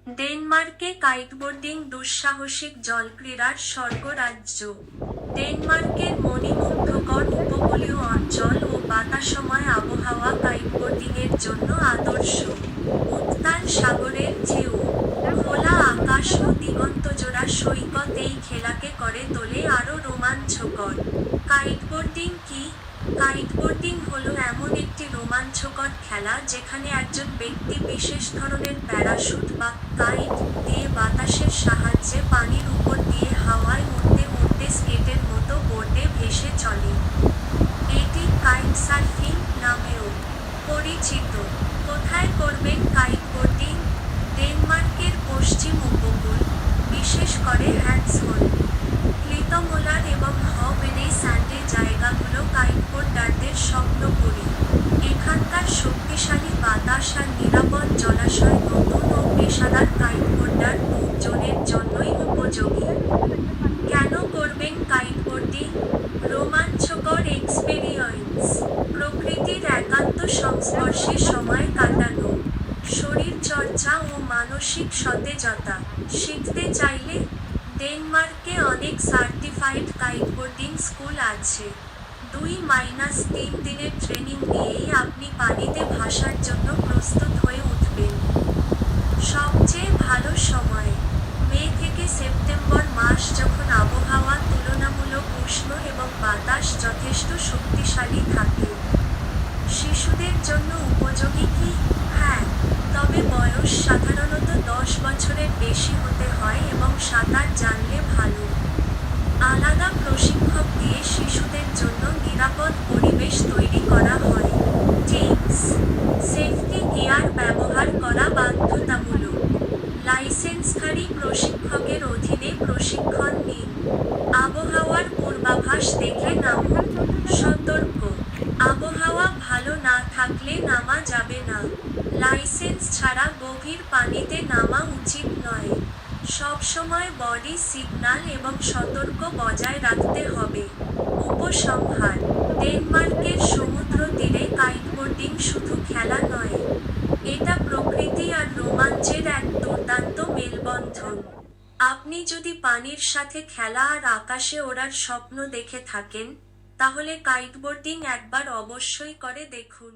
ডেনমার্কে কাইটবোর্ডিং দুঃসাহসিক জলক্রীড়ার স্বর্গরাজ্য। ডেনমার্কের মণিমুগ্ধকর উপকূলীয় অঞ্চল ও বাতাসময় আবহাওয়া কাইটবোর্ডিংয়ের জন্য আদর্শ। উত্তাল সাগরের ঢেউ, খোলা আকাশ ও দিগন্তজোড়া সৈকত এই খেলাকে করে তোলে আরও রোমাঞ্চকর। কাইটবোর্ডিং কি? কাইটবোর্ডিং হলো এমন একটি রোমাঞ্চকর খেলা যেখানে একজন ব্যক্তি বিশেষ ধরনের প্যারাশুট বা কাইট দিয়ে বাতাসের সাহায্যে পানির উপর দিয়ে হাওয়ায় উড়তে উড়তে স্কেটের মতো বোর্ডে ভেসে চলে। এটি কাইট সার্ফিং নামেও পরিচিত। কোথায় করবেন কাইটবোর্ডিং? ডেনমার্কের পশ্চিম উপকূল, বিশেষ করে হ্যান্সহোল, ক্লিতমোলার এবং হভেনে স্যান্ডে জায়গাগুলো কাইটবোর্ডারদের স্বপ্নপুরী। এখানকার শক্তিশালী বাতাস আর নিরাপদ জলাশয় নতুন ও পেশাদার কাইটবোর্ডার দুজনের জন্যই উপযোগী। কেন করবেন কাইটবোর্ডিং? রোমাঞ্চকর এক্সপেরিয়েন্স, প্রকৃতির একান্ত সংস্পর্শে সময় কাটানো, শরীরচর্চা ও মানসিক সতেজতা। শিখতে চাইলে ডেনমার্কে অনেক সার্টিফাইড কাইটবোর্ডিং স্কুল আছে। 2-3 দিনের ট্রেনিং নিয়েই আপনি পানিতে ভাসার জন্য প্রস্তুত হয়ে উঠবেন। সবচেয়ে ভালো সময় মে থেকে সেপ্টেম্বর মাস, যখন আবহাওয়া তুলনামূলক উষ্ণ এবং বাতাস যথেষ্ট শক্তিশালী থাকে। শিশুদের জন্য উপযোগী কি? হ্যাঁ, তবে বয়স সাধারণত 10 বছরের বেশি হতে হয় এবং সাঁতার জানলে ভালো। আলাদা প্রশিক্ষক দিয়ে শিশুদের জন্য নিরাপদ পরিবেশ তৈরি করা হয়। টিপস: সেফটি গিয়ার ব্যবহার করা বাধ্যতামূলক। লাইসেন্সধারী প্রশিক্ষকের অধীনে প্রশিক্ষণ নিন। আবহাওয়ার পূর্বাভাস দেখে নামুন। সতর্ক: আবহাওয়া ভালো না থাকলে নামা যাবে না। লাইসেন্স ছাড়া গভীর পানিতে নামা উচিত নয়। সবসময় বডি সিগন্যাল এবং সতর্ক বজায় রাখতে হবে। উপসংহার: ডেনমার্কের সমুদ্র তীরে কাইটবোর্ডিং শুধু খেলা নয়, এটা প্রকৃতি আর রোমাঞ্চের এক দুর্দান্ত মেলবন্ধন। আপনি যদি পানির সাথে খেলা আর আকাশে ওড়ার স্বপ্ন দেখে থাকেন, তাহলে কাইটবোর্ডিং একবার অবশ্যই করে দেখুন।